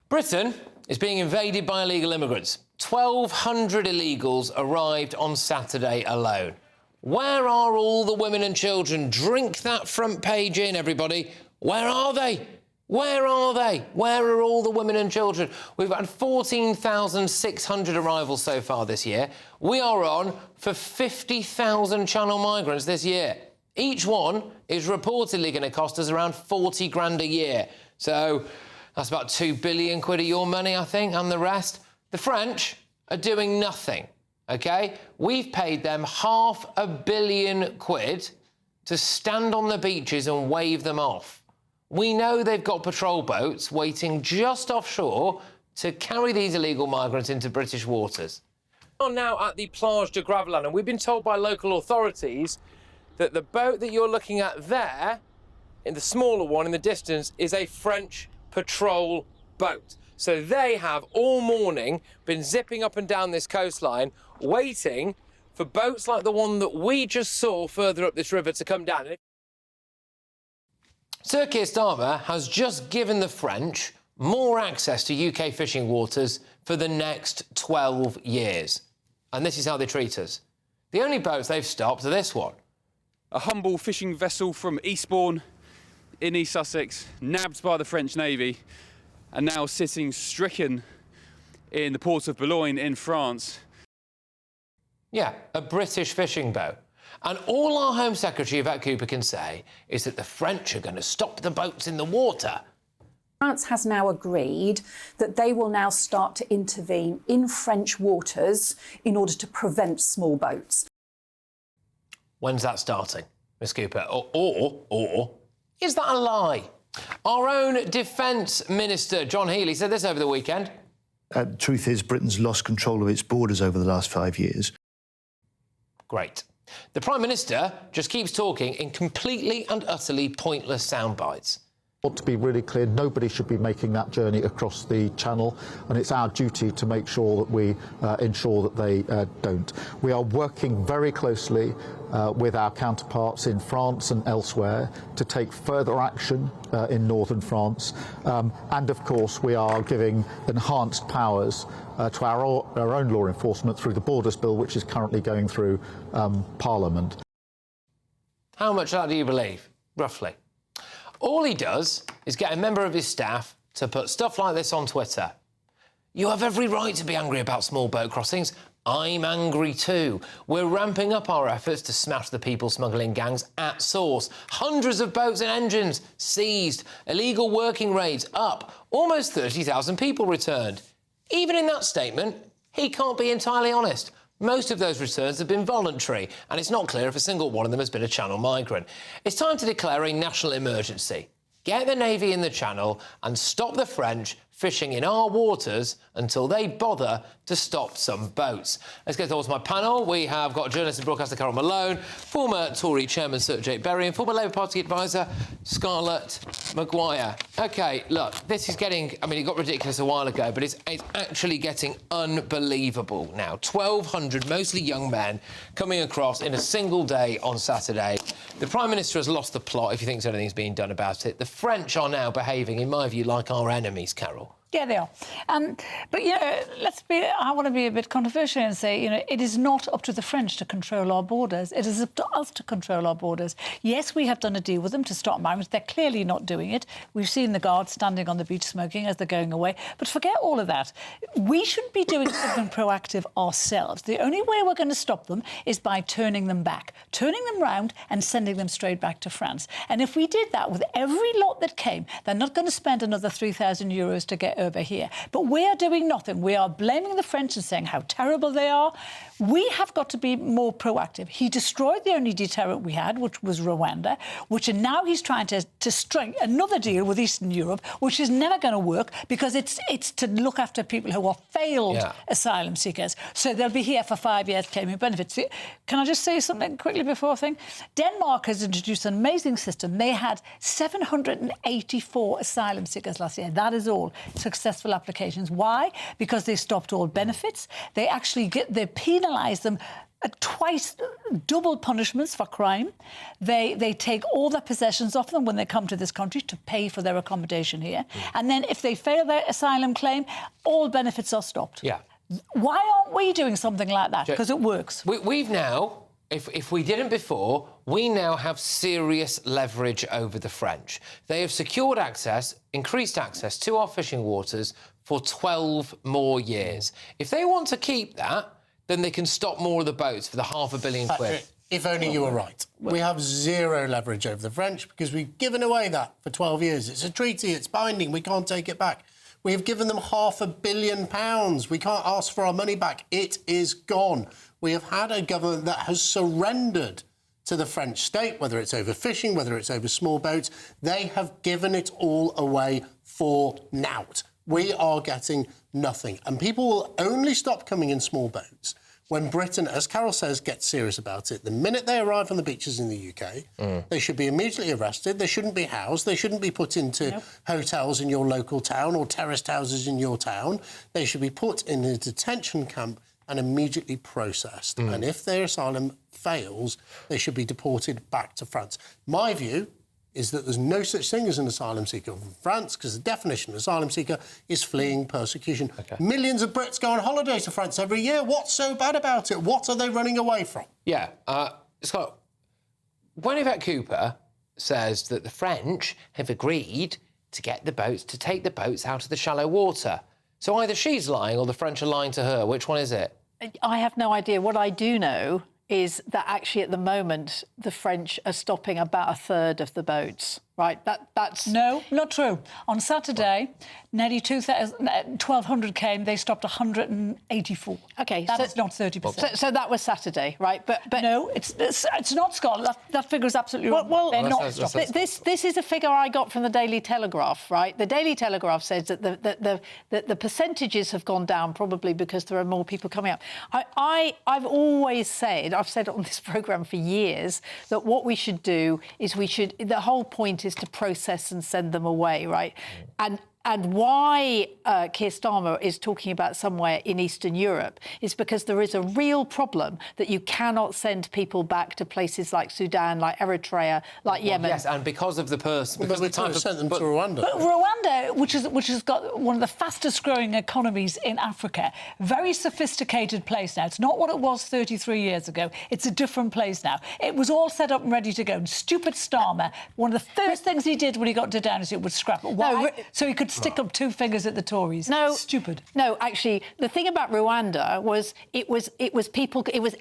Britain is being invaded by illegal immigrants. 1,200 illegals arrived on Saturday alone. Where are all the women and children? Drink that front page in, everybody. Where are they? Where are they? Where are all the women and children? We've had 14,600 arrivals so far this year. We are on for 50,000 channel migrants this year. Each one is reportedly going to cost us around 40 grand a year. So that's about 2 billion quid of your money, I think, and the rest. The French are doing nothing, OK? We've paid them £500 million to stand on the beaches and wave them off. We know they've got patrol boats waiting just offshore to carry these illegal migrants into British waters. We're now at the Plage de Gravelines, and we've been told by local authorities that the boat that you're looking at there, in the smaller one in the distance, is a French patrol boat. So they have all morning been zipping up and down this coastline, waiting for boats like the one that we just saw further up this river to come down. Sir Keir Starmer has just given the French more access to UK fishing waters for the next 12 years. And this is how they treat us. The only boats they've stopped are this one. A humble fishing vessel from Eastbourne in East Sussex, nabbed by the French Navy, and now sitting stricken in the port of Boulogne in France. Yeah, a British fishing boat. And all our Home Secretary, Yvette Cooper, can say is that the French are going to stop the boats in the water. France has now agreed that they will now start to intervene in French waters in order to prevent small boats. When's that starting, Ms Cooper? Or is that a lie? Our own Defence Minister, John Healey, said this over the weekend. The truth is, Britain's lost control of its borders over the last 5 years. Great. The Prime Minister just keeps talking in completely and utterly pointless sound bites. I want to be really clear, nobody should be making that journey across the Channel, and it's our duty to make sure that we ensure that they don't. We are working very closely with our counterparts in France and elsewhere to take further action in northern France, and of course we are giving enhanced powers to our own law enforcement through the Borders Bill, which is currently going through Parliament. How much of that do you believe, roughly? All he does is get a member of his staff to put stuff like this on Twitter. You have every right to be angry about small boat crossings. I'm angry too. We're ramping up our efforts to smash the people smuggling gangs at source. Hundreds of boats and engines seized. Illegal working raids up. Almost 30,000 people returned. Even in that statement, he can't be entirely honest. Most of those returns have been voluntary, and it's not clear if a single one of them has been a Channel migrant. It's time to declare a national emergency. Get the Navy in the Channel and stop the French fishing in our waters until they bother to stop some boats. Let's get towards my panel. We have got journalist and broadcaster Carol Malone, former Tory chairman Sir Jake Berry, and former Labour Party advisor Scarlett Maguire. OK, look, this is getting... I mean, it got ridiculous a while ago, but it's actually getting unbelievable now. 1,200, mostly young men, coming across in a single day on Saturday. The Prime Minister has lost the plot, if he thinks anything's being done about it. The French are now behaving, in my view, like our enemies, Carol. Yeah, they are. But, you know, I want to be a bit controversial and say, you know, it is not up to the French to control our borders. It is up to us to control our borders. Yes, we have done a deal with them to stop migrants. They're clearly not doing it. We've seen the guards standing on the beach smoking as they're going away. But forget all of that. We should be doing something proactive ourselves. The only way we're going to stop them is by turning them back, turning them round and sending them straight back to France. And if we did that with every lot that came, they're not going to spend another €3,000 to get over here. But we are doing nothing. We are blaming the French and saying how terrible they are. We have got to be more proactive. He destroyed the only deterrent we had, which was Rwanda, which now he's trying to strike another deal with Eastern Europe, which is never going to work because it's to look after people who are failed asylum seekers. So they'll be here for 5 years claiming benefits. Can I just say something quickly before I think? Denmark has introduced an amazing system. They had 784 asylum seekers last year. That is all. Successful applications. Why? Because they stopped all benefits. They actually penalise them twice double punishments for crime. They take all their possessions off them when they come to this country to pay for their accommodation here. And then if they fail their asylum claim, all benefits are stopped. Yeah. Why aren't we doing something like that? Because it works. We've now, if we didn't before, we now have serious leverage over the French. They have secured access, increased access to our fishing waters for 12 more years. If they want to keep that, then they can stop more of the boats for the £500 million. If only you were right. We have zero leverage over the French because we've given away that for 12 years. It's a treaty, it's binding, we can't take it back. We have given them £500 million. We can't ask for our money back. It is gone. We have had a government that has surrendered to the French state, whether it's over fishing, whether it's over small boats. They have given it all away for naught. We are getting nothing. And people will only stop coming in small boats when Britain, as Carol says, gets serious about it. The minute they arrive on the beaches in the UK, they should be immediately arrested. They shouldn't be housed. They shouldn't be put into hotels in your local town or terraced houses in your town. They should be put in a detention camp and immediately processed. And if their asylum fails, they should be deported back to France. My view is that there's no such thing as an asylum seeker from France, because the definition of asylum seeker is fleeing persecution. Millions of Brits go on holiday to France every year. What's so bad about it? What are they running away from? Yeah, Scott, Guinevere Cooper says that the French have agreed to get the boats, to take the boats out of the shallow water. So either she's lying or the French are lying to her. Which one is it? I have no idea. What I do know is that actually at the moment the French are stopping about a third of the boats, right? That's... No, not true. On Saturday, nearly 1,200 came, they stopped 184. OK, That's not 30%. So that was Saturday, right? But no, it's not, Scott. That figure is absolutely wrong. Well, they're not stopping. This is a figure I got from the Daily Telegraph, right? The Daily Telegraph says that the percentages have gone down probably because there are more people coming up. I've always said, I've said it on this programme for years, that what we should do is the whole point is to process and send them away, right? And why Keir Starmer is talking about somewhere in Eastern Europe is because there is a real problem that you cannot send people back to places like Sudan, like Eritrea, like Yemen. Yes, and because of the person... But we could have sent them to Rwanda. But Rwanda, which has got one of the fastest-growing economies in Africa, very sophisticated place now. It's not what it was 33 years ago. It's a different place now. It was all set up and ready to go. And stupid Starmer, one of the first things he did when he got to down is it would scrap it. Why? No, so he could stick up two fingers at the Tories. No, stupid. No, actually, the thing about Rwanda was it was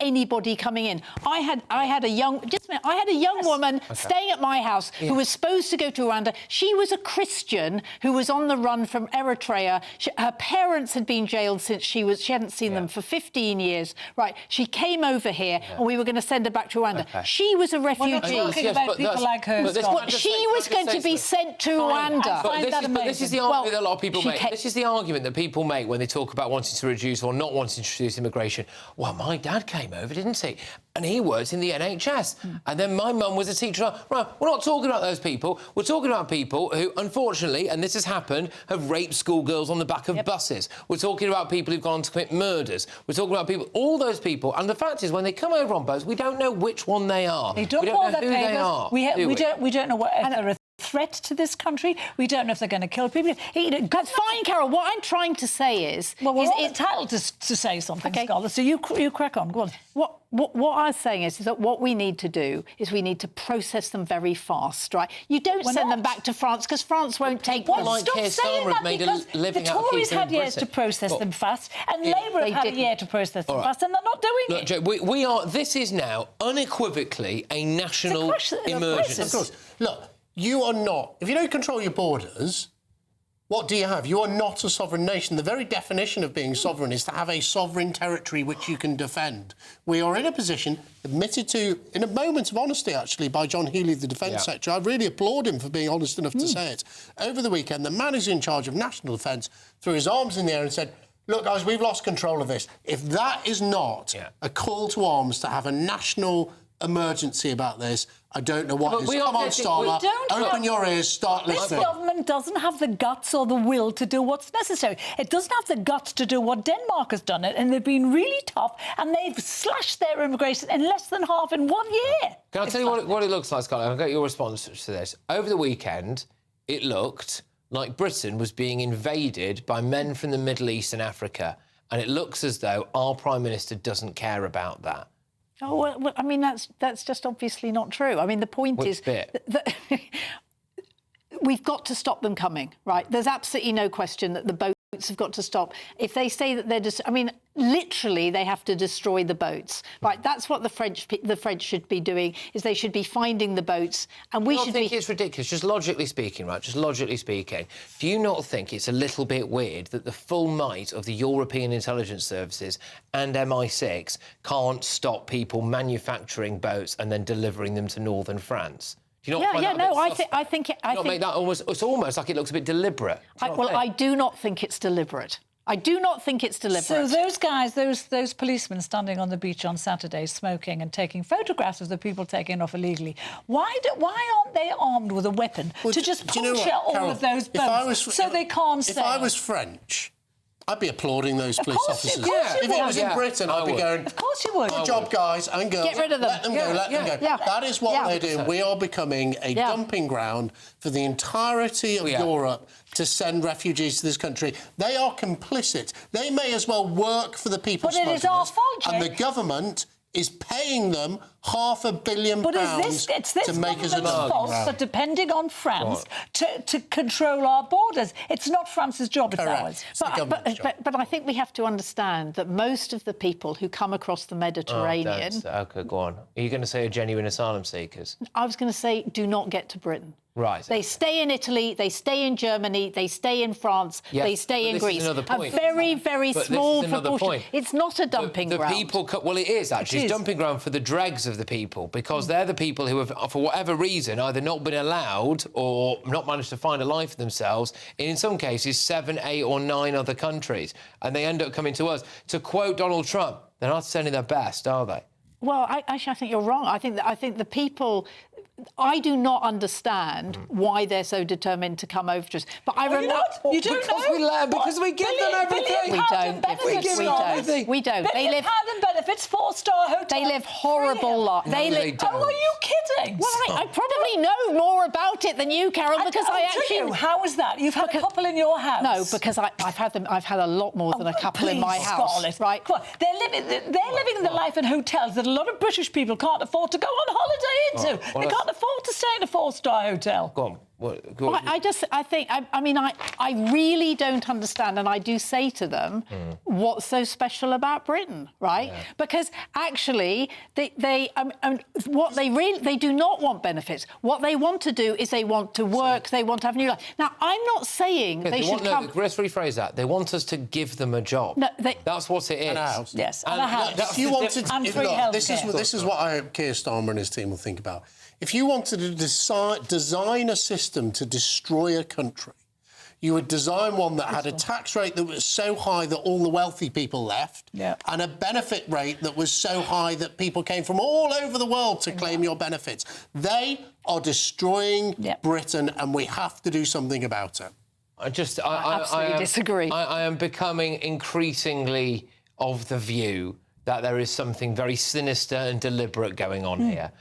anybody coming in. I had a young woman staying at my house who was supposed to go to Rwanda. She was a Christian who was on the run from Eritrea. Her parents had been jailed since she hadn't seen them for 15 years. Right, she came over here and we were going to send her back to Rwanda. She was a refugee. We're not talking about people like her. She was going to be sent to Rwanda. But this is the argument that a lot of people make. This is the argument that people make when they talk about wanting to reduce or not wanting to reduce immigration. Well, my dad came over, didn't he? And he works in the NHS. And then my mum was a teacher. Right, we're not talking about those people. We're talking about people who, unfortunately, and this has happened, have raped schoolgirls on the back of buses. We're talking about people who've gone on to commit murders. We're talking about people, all those people. And the fact is, when they come over on boats, we don't know which one they are. They don't know who they are. We don't know what they're a threat to this country. We don't know if they're going to kill people. That's fine, Carol. What I'm trying to say is... Well, we're all entitled to say something, Scholar, so you crack on. Go on. What I'm saying is that what we need to do is we need to process them very fast, right? You don't send them back to France because France won't take them. Like Stop saying that because the Tories had years to process them fast and Labour have had a year to process them fast and they're not doing it. Look, Joe, we are... This is now unequivocally a national emergency. Of course. Look, you are not... If you don't control your borders, what do you have? You are not a sovereign nation. The very definition of being sovereign is to have a sovereign territory which you can defend. We are in a position, admitted to, in a moment of honesty, actually, by John Healey, the Defence Secretary. I really applaud him for being honest enough to say it. Over the weekend, the man who's in charge of national defence threw his arms in the air and said, look, guys, we've lost control of this. If that is not a call to arms to have a national emergency about this. I don't know what but is. we are Come on, getting- Starmer, we don't open have- your ears, start This listening. government doesn't have the guts or the will to do what's necessary. It doesn't have the guts to do what Denmark has done, and they've been really tough, and they've slashed their immigration in less than half in 1 year. Can I tell you what it looks like, Scott? I'll get your response to this. Over the weekend, it looked like Britain was being invaded by men from the Middle East and Africa, and it looks as though our Prime Minister doesn't care about that. Oh, well, I mean, that's just obviously not true. I mean, the point Which is bit? that we've got to stop them coming, right? There's absolutely no question that the boats have got to stop. If they say that they're just, I mean, literally, they have to destroy the boats, right? That's what the French should be doing. Is they should be finding the boats, and we I should think be. it's ridiculous, just logically speaking, right? Just logically speaking. Do you not think it's a little bit weird that the full might of the European intelligence services and MI6 can't stop people manufacturing boats and then delivering them to northern France? Do you not find that a bit suspect? I think Make that almost, it's almost like it looks a bit deliberate. I do not think it's deliberate. I do not think it's deliberate. So those guys, those policemen standing on the beach on Saturday smoking and taking photographs of the people taking off illegally, why aren't they armed with a weapon to just do you know puncture what, all Carol, of those if I boats was- so they can't If sail? I was French, I'd be applauding those police course officers. you would. If it was Yeah. in Britain, I I'd be would. going, Of course you would. good job, guys and girls. Get rid of them. Let them go, let them go. Yeah. That is what Yeah. they're doing. We are becoming a dumping ground for the entirety of Europe to send refugees to this country. They are complicit. They may as well work for the people But it is our fault, and the Jake. government is paying them £500 million But it's this to make us a government's dumping fault ground. for depending on France to control our borders. It's not France's job, it's Correct. ours. It's the government's job. But I think we have to understand that most of the people who come across the Mediterranean, OK, go on. Are you going to say are genuine asylum seekers? I was going to say, do not get to Britain. Right. They stay in Italy, they stay in Germany, they stay in France, Yes, they stay but in this Greece. is another point. A very, very But this small is another proportion. point. It's not a dumping the ground. people, well, it is actually. It It's is. dumping ground for the dregs of the people because they're the people who have, for whatever reason, either not been allowed or not managed to find a life for themselves in some cases 7, 8 or 9 other countries, and they end up coming to us. To quote Donald Trump, they're not sending their best, are they? Well, actually, I think you're wrong. I think the people. I do not understand why they're so determined to come over to us. But I remember You don't because know? we let them, because we give them everything. We don't. We give them everything. We don't. They live. £1 benefits, 4-star hotel. They live horrible lives. No, they don't. Oh, are you kidding? Well, I probably know more about it than you, Carol, because I actually. How is that? You've had a couple in your house. No, because I've had them. I've had a lot more than a couple in my Please, house. Scarlett. Right? Come on. They're living the life in hotels that a lot of British people can't afford to go on holiday into. well, They can't afford to stay in a 4-star hotel. Go on. Go Well, on. I really don't understand, and I do say to them, what's so special about Britain, right? Yeah. Because actually, they do not want benefits. What they want to do is they want to work, they want to have a new life. Now, I'm not saying they should come. Let's rephrase that. They want us to give them a job. No, that's what it is. And a house. Yes, and a house. that's If you the wanted, And if free not, this healthcare. is what I hope Keir Starmer and his team will think about. If you wanted to design a system to destroy a country, you would design one that had a tax rate that was so high that all the wealthy people left, and a benefit rate that was so high that people came from all over the world to claim your benefits. They are destroying Britain, and we have to do something about it. I absolutely disagree. I am becoming increasingly of the view that there is something very sinister and deliberate going on here.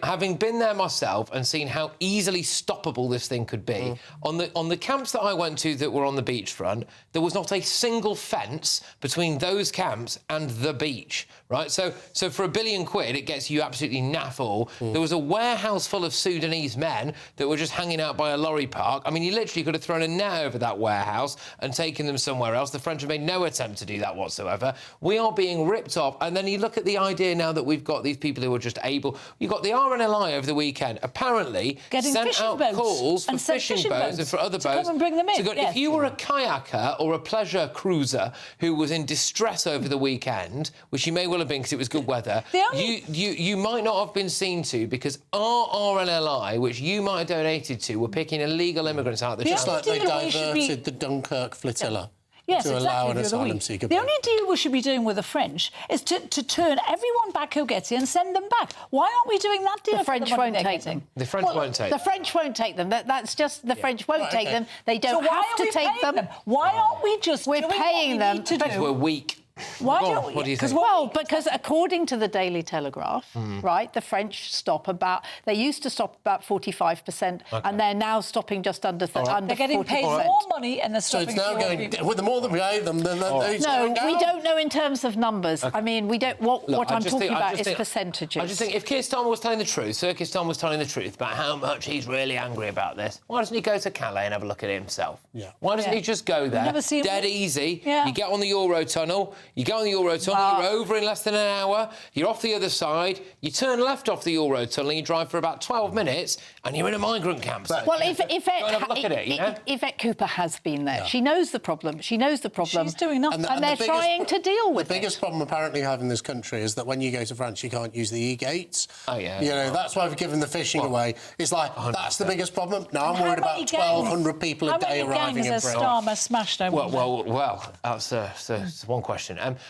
Having been there myself and seen how easily stoppable this thing could be, on the camps that I went to that were on the beachfront, there was not a single fence between those camps and the beach, right? So for £1 billion, it gets you absolutely naff all. There was a warehouse full of Sudanese men that were just hanging out by a lorry park. I mean, you literally could have thrown a net over that warehouse and taken them somewhere else. The French have made no attempt to do that whatsoever. We are being ripped off. And then you look at the idea now that we've got these people who are just able... You've got the RNLI over the weekend, apparently Getting sent fishing out boats calls for and sent fishing boats and for other to boats. come and bring them in, to go, yes. If you were a kayaker or a pleasure cruiser who was in distress over the weekend, which you may well have been because it was good weather, you might not have been seen to because our RNLI, which you might have donated to, were picking illegal immigrants out of the Just channel. like they deal we should be- diverted the Dunkirk flotilla. Yes, to exactly. allow an the other asylum week. seeker The back. only deal we should be doing with the French is to turn everyone back who gets here and send them back. Why aren't we doing that deal? The French won't take them. The French won't take The them. French won't take them. That's just the French won't take them. They don't So why have are to we take paying them. Why aren't we just We're doing paying what we them need to Because do? we're weak. Why Go on, don't we? what do you think? Well, because according to the Daily Telegraph, right, the French stop about. They used to stop about 45%, and they're now stopping just under under They're getting 40%. paid more money and they're So stopping it's now more going... people. Well, the more that we pay them, then it's No, going down. we don't know in terms of numbers. I mean, we don't. What Look, I'm I just talking think- I about just is think- percentages. I just think if Keir Starmer was telling the truth, Sir Keir Starmer was telling the truth about how much he's really angry about this, why doesn't he go to Calais and have a look at it himself? Yeah. Why doesn't he just go there? never seen- Dead easy. Yeah. You get on the Eurotunnel, you go on the Eurotunnel, you're over in less than an hour, you're off the other side, you turn left off the Eurotunnel and you drive for about 12 minutes and you're in a migrant camp. Well, if Go and have a look at it, you know? Yvette Cooper has been there. She knows the problem. She knows the problem. She's doing nothing. And they're the biggest trying to deal with The biggest it. problem apparently we have in this country is that when you go to France, you can't use the e-gates. Oh, yeah. You know, that's why we've given the fishing away. It's like, that's the biggest problem. Now I'm How worried many about gangs- 1,200 people a day arriving in How many gangs has Britain. Starmer smashed over? Well, that's one question.